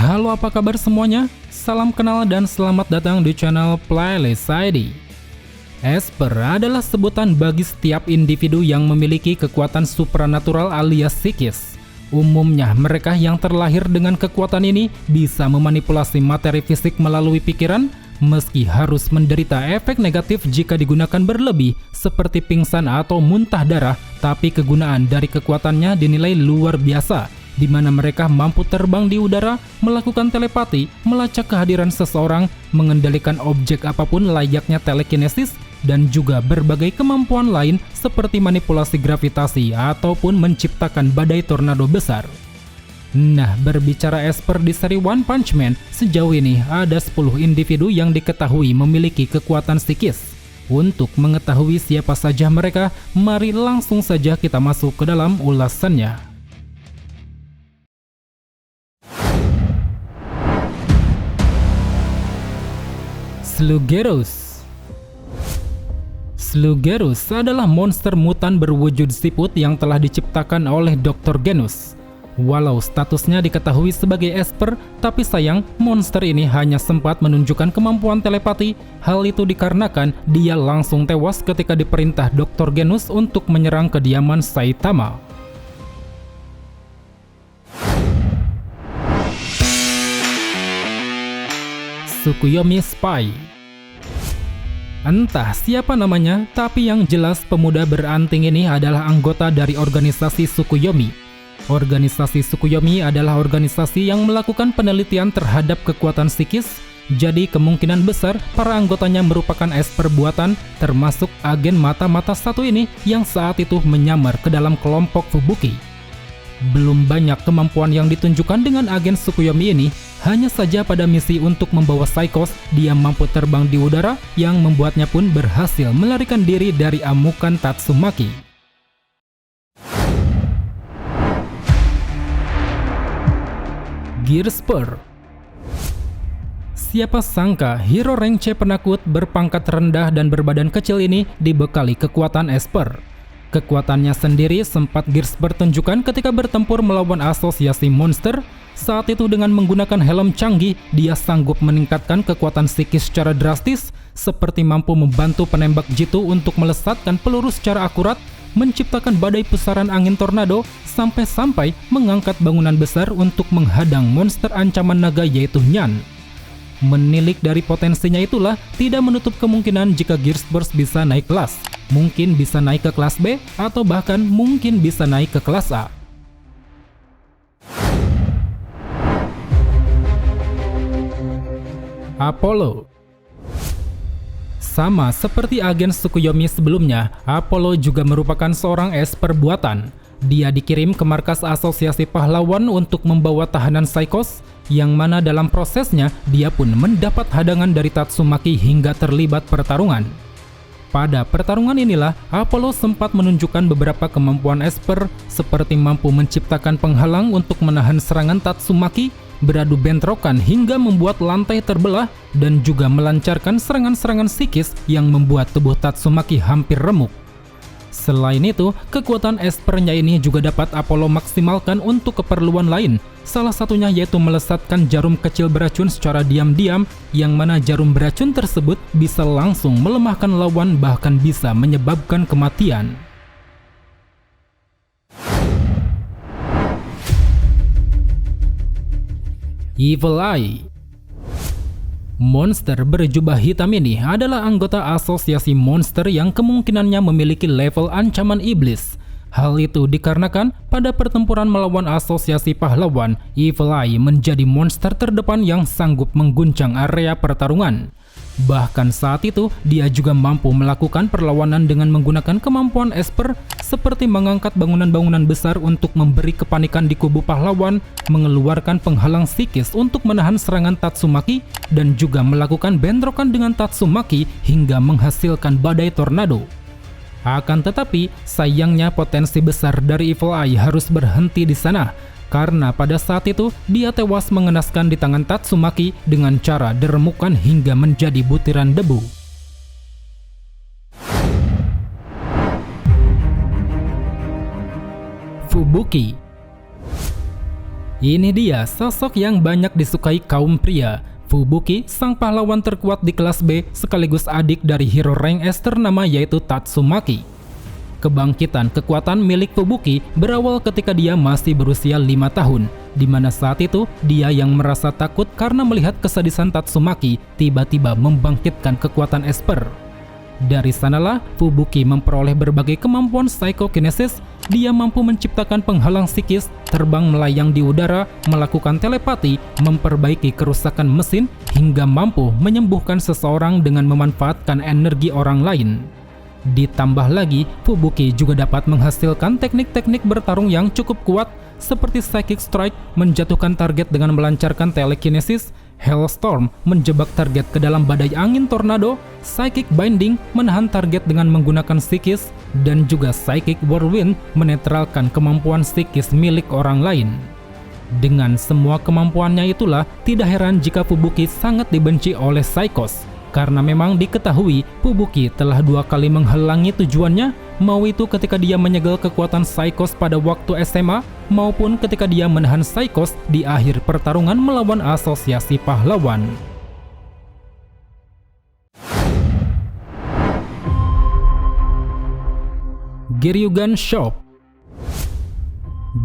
Halo, apa kabar semuanya? Salam kenal dan selamat datang di channel Playlist ID. Esper adalah sebutan bagi setiap individu yang memiliki kekuatan supranatural alias psikis. Umumnya mereka yang terlahir dengan kekuatan ini bisa memanipulasi materi fisik melalui pikiran, meski harus menderita efek negatif jika digunakan berlebih seperti pingsan atau muntah darah, tapi kegunaan dari kekuatannya dinilai luar biasa, di mana mereka mampu terbang di udara, melakukan telepati, melacak kehadiran seseorang, mengendalikan objek apapun layaknya telekinesis, dan juga berbagai kemampuan lain seperti manipulasi gravitasi ataupun menciptakan badai tornado besar. Nah, berbicara Esper di seri One Punch Man, sejauh ini ada 10 individu yang diketahui memiliki kekuatan psikis. Untuk mengetahui siapa saja mereka, mari langsung saja kita masuk ke dalam ulasannya. Sluggerus. Sluggerus adalah monster mutan berwujud siput yang telah diciptakan oleh Dr. Genus. Walau statusnya diketahui sebagai Esper, tapi sayang monster ini hanya sempat menunjukkan kemampuan telepati. Hal itu dikarenakan dia langsung tewas ketika diperintah Dr. Genus untuk menyerang kediaman Saitama. Tsukuyomi Spy. Entah siapa namanya, tapi yang jelas pemuda beranting ini adalah anggota dari organisasi Tsukuyomi. Organisasi Tsukuyomi adalah organisasi yang melakukan penelitian terhadap kekuatan psikis, jadi kemungkinan besar para anggotanya merupakan Esper buatan, termasuk agen mata-mata satu ini yang saat itu menyamar ke dalam kelompok Fubuki. Belum banyak kemampuan yang ditunjukkan dengan agen Tsukuyomi ini, hanya saja pada misi untuk membawa Psychos, dia mampu terbang di udara yang membuatnya pun berhasil melarikan diri dari amukan Tatsumaki. Gear Spur. Siapa sangka hero rank C penakut berpangkat rendah dan berbadan kecil ini dibekali kekuatan Esper. Kekuatannya sendiri sempat Gears pertunjukkan ketika bertempur melawan asosiasi monster. Saat itu dengan menggunakan helm canggih, dia sanggup meningkatkan kekuatan psikis secara drastis, seperti mampu membantu penembak jitu untuk melesatkan peluru secara akurat, menciptakan badai pusaran angin tornado, sampai-sampai mengangkat bangunan besar untuk menghadang monster ancaman naga yaitu Nyan. Menilik dari potensinya itulah, tidak menutup kemungkinan jika Gears Burst bisa naik kelas. Mungkin bisa naik ke kelas B, atau bahkan mungkin bisa naik ke kelas A. Apollo. Sama seperti agen Tsukuyomi sebelumnya, Apollo juga merupakan seorang Esper buatan. Dia dikirim ke markas asosiasi pahlawan untuk membawa tahanan Psychos, yang mana dalam prosesnya dia pun mendapat hadangan dari Tatsumaki hingga terlibat pertarungan. Pada pertarungan inilah, Apollo sempat menunjukkan beberapa kemampuan Esper, seperti mampu menciptakan penghalang untuk menahan serangan Tatsumaki, beradu bentrokan hingga membuat lantai terbelah, dan juga melancarkan serangan-serangan psikis yang membuat tubuh Tatsumaki hampir remuk. Selain itu, kekuatan Espernya ini juga dapat Apollo maksimalkan untuk keperluan lain. Salah satunya yaitu melesatkan jarum kecil beracun secara diam-diam, yang mana jarum beracun tersebut bisa langsung melemahkan lawan bahkan bisa menyebabkan kematian. Evil Eye. Monster berjubah hitam ini adalah anggota asosiasi monster yang kemungkinannya memiliki level ancaman iblis. Hal itu dikarenakan pada pertempuran melawan asosiasi pahlawan, Evil Eye menjadi monster terdepan yang sanggup mengguncang area pertarungan. Bahkan saat itu, dia juga mampu melakukan perlawanan dengan menggunakan kemampuan Esper, seperti mengangkat bangunan-bangunan besar untuk memberi kepanikan di kubu pahlawan, mengeluarkan penghalang psikis untuk menahan serangan Tatsumaki, dan juga melakukan bentrokan dengan Tatsumaki hingga menghasilkan badai tornado. Akan tetapi, sayangnya potensi besar dari Evil Eye harus berhenti di sana, karena pada saat itu dia tewas mengenaskan di tangan Tatsumaki dengan cara diremukan hingga menjadi butiran debu. Fubuki. Ini dia sosok yang banyak disukai kaum pria. Fubuki, sang pahlawan terkuat di kelas B sekaligus adik dari hero rank S ternama yaitu Tatsumaki. Kebangkitan kekuatan milik Fubuki berawal ketika dia masih berusia 5 tahun, di mana saat itu dia yang merasa takut karena melihat kesadisan Tatsumaki tiba-tiba membangkitkan kekuatan Esper. Dari sanalah Fubuki memperoleh berbagai kemampuan psychokinesis. Dia mampu menciptakan penghalang psikis, terbang melayang di udara, melakukan telepati, memperbaiki kerusakan mesin, hingga mampu menyembuhkan seseorang dengan memanfaatkan energi orang lain. Ditambah lagi, Fubuki juga dapat menghasilkan teknik-teknik bertarung yang cukup kuat seperti Psychic Strike, menjatuhkan target dengan melancarkan telekinesis, Hellstorm, menjebak target ke dalam badai angin tornado, Psychic Binding, menahan target dengan menggunakan psikis, dan juga Psychic Whirlwind, menetralkan kemampuan psikis milik orang lain. Dengan semua kemampuannya itulah, tidak heran jika Fubuki sangat dibenci oleh Psychos. Karena memang diketahui Fubuki telah 2 kali menghalangi tujuannya, mau itu ketika dia menyegel kekuatan Psychos pada waktu SMA, maupun ketika dia menahan Psychos di akhir pertarungan melawan Asosiasi Pahlawan. Giryugan Shop.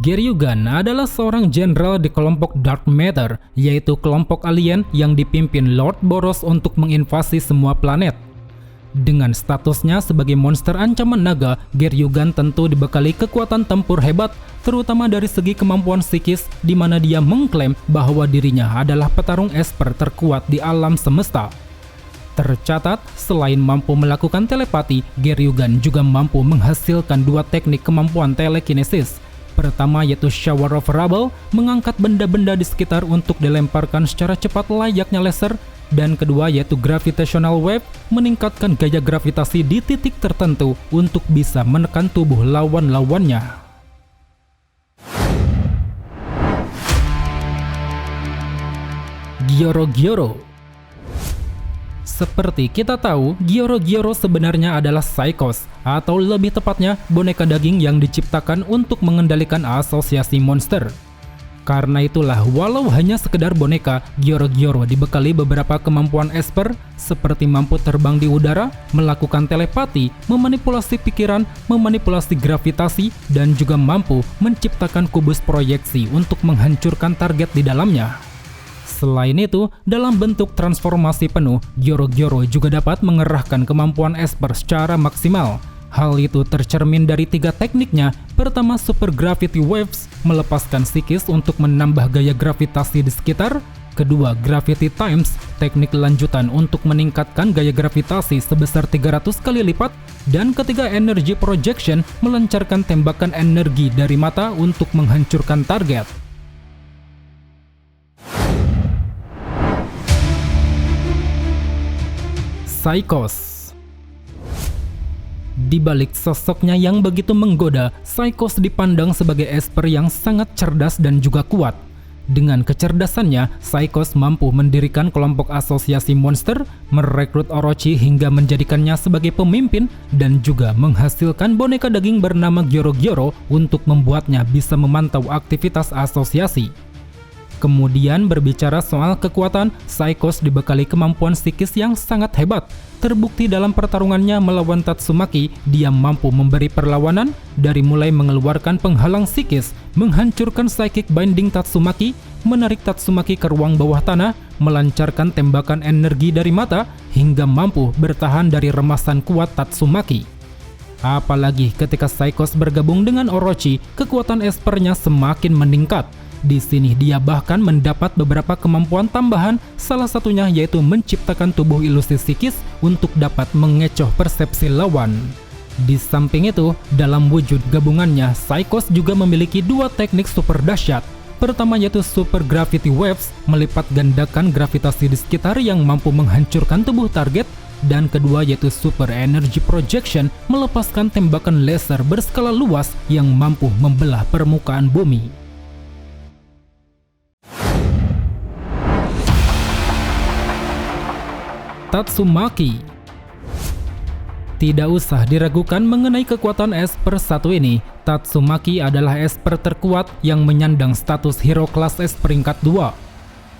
Giryugan adalah seorang jenderal di kelompok Dark Matter, yaitu kelompok alien yang dipimpin Lord Boros untuk menginvasi semua planet. Dengan statusnya sebagai monster ancaman naga, Giryugan tentu dibekali kekuatan tempur hebat, terutama dari segi kemampuan psikis, di mana dia mengklaim bahwa dirinya adalah petarung Esper terkuat di alam semesta. Tercatat, selain mampu melakukan telepati, Giryugan juga mampu menghasilkan 2 teknik kemampuan telekinesis. Pertama yaitu Shower of Rubble, mengangkat benda-benda di sekitar untuk dilemparkan secara cepat layaknya laser, dan kedua yaitu Gravitational Wave, meningkatkan gaya gravitasi di titik tertentu untuk bisa menekan tubuh lawan-lawannya. Gyoro-Gyoro. Seperti kita tahu, Gyoro-Gyoro sebenarnya adalah Psychos, atau lebih tepatnya boneka daging yang diciptakan untuk mengendalikan asosiasi monster. Karena itulah, walau hanya sekedar boneka, Gyoro-Gyoro dibekali beberapa kemampuan Esper, seperti mampu terbang di udara, melakukan telepati, memanipulasi pikiran, memanipulasi gravitasi, dan juga mampu menciptakan kubus proyeksi untuk menghancurkan target di dalamnya. Selain itu, dalam bentuk transformasi penuh, Gyoro-Gyoro juga dapat mengerahkan kemampuan Esper secara maksimal. Hal itu tercermin dari 3 tekniknya. Pertama, Super Gravity Waves, melepaskan psikis untuk menambah gaya gravitasi di sekitar. Kedua, Gravity Times, teknik lanjutan untuk meningkatkan gaya gravitasi sebesar 300 kali lipat. Dan ketiga, Energy Projection, melancarkan tembakan energi dari mata untuk menghancurkan target. Psychos. Di balik sosoknya yang begitu menggoda, Psychos dipandang sebagai Esper yang sangat cerdas dan juga kuat. Dengan kecerdasannya, Psychos mampu mendirikan kelompok asosiasi monster, merekrut Orochi hingga menjadikannya sebagai pemimpin, dan juga menghasilkan boneka daging bernama Gyoro-Gyoro untuk membuatnya bisa memantau aktivitas asosiasi. Kemudian berbicara soal kekuatan, Psychos dibekali kemampuan psikis yang sangat hebat. Terbukti dalam pertarungannya melawan Tatsumaki, dia mampu memberi perlawanan dari mulai mengeluarkan penghalang psikis, menghancurkan Psychic Binding Tatsumaki, menarik Tatsumaki ke ruang bawah tanah, melancarkan tembakan energi dari mata, hingga mampu bertahan dari remasan kuat Tatsumaki. Apalagi ketika Psychos bergabung dengan Orochi, kekuatan Espernya semakin meningkat. Di sini dia bahkan mendapat beberapa kemampuan tambahan, salah satunya yaitu menciptakan tubuh ilusi psikis untuk dapat mengecoh persepsi lawan. Di samping itu, dalam wujud gabungannya, Psychos juga memiliki 2 teknik super dahsyat. Pertama yaitu Super Gravity Waves, melipat gandakan gravitasi di sekitar yang mampu menghancurkan tubuh target. Dan kedua yaitu Super Energy Projection, melepaskan tembakan laser berskala luas yang mampu membelah permukaan bumi. Tatsumaki. Tidak usah diragukan mengenai kekuatan Esper satu ini. Tatsumaki adalah Esper terkuat yang menyandang status hero kelas S peringkat 2.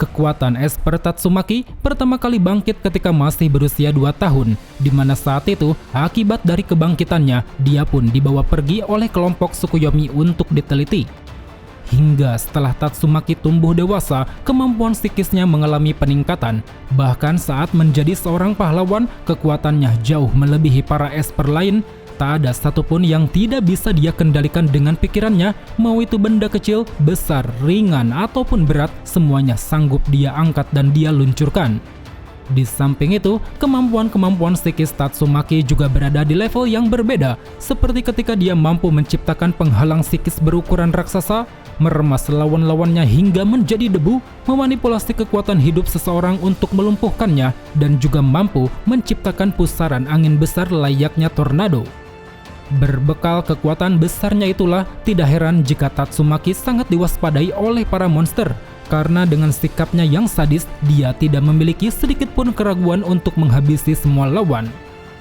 Kekuatan Esper Tatsumaki pertama kali bangkit ketika masih berusia 2 tahun, di mana saat itu akibat dari kebangkitannya, dia pun dibawa pergi oleh kelompok Tsukuyomi untuk diteliti. Hingga setelah Tatsumaki tumbuh dewasa, kemampuan psikisnya mengalami peningkatan. Bahkan saat menjadi seorang pahlawan, kekuatannya jauh melebihi para Esper lain. Tak ada satupun yang tidak bisa dia kendalikan dengan pikirannya, mau itu benda kecil, besar, ringan, ataupun berat, semuanya sanggup dia angkat dan dia luncurkan. Di samping itu, kemampuan-kemampuan psikis Tatsumaki juga berada di level yang berbeda, seperti ketika dia mampu menciptakan penghalang psikis berukuran raksasa, meremas lawan-lawannya hingga menjadi debu, memanipulasi kekuatan hidup seseorang untuk melumpuhkannya, dan juga mampu menciptakan pusaran angin besar layaknya tornado. Berbekal kekuatan besarnya itulah, tidak heran jika Tatsumaki sangat diwaspadai oleh para monster, karena dengan sikapnya yang sadis, dia tidak memiliki sedikit pun keraguan untuk menghabisi semua lawan.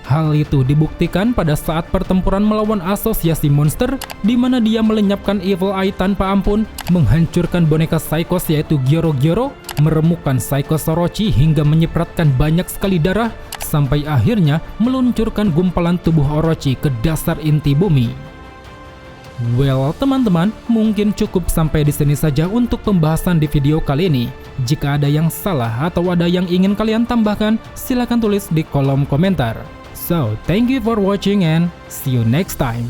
Hal itu dibuktikan pada saat pertempuran melawan asosiasi monster, di mana dia melenyapkan Evil Eye tanpa ampun, menghancurkan boneka Psychos yaitu Gyoro-Gyoro, meremukkan Psychos Orochi hingga menyipratkan banyak sekali darah, sampai akhirnya meluncurkan gumpalan tubuh Orochi ke dasar inti bumi. Well, teman-teman, mungkin cukup sampai di sini saja untuk pembahasan di video kali ini. Jika ada yang salah atau ada yang ingin kalian tambahkan, silakan tulis di kolom komentar. So, thank you for watching and see you next time.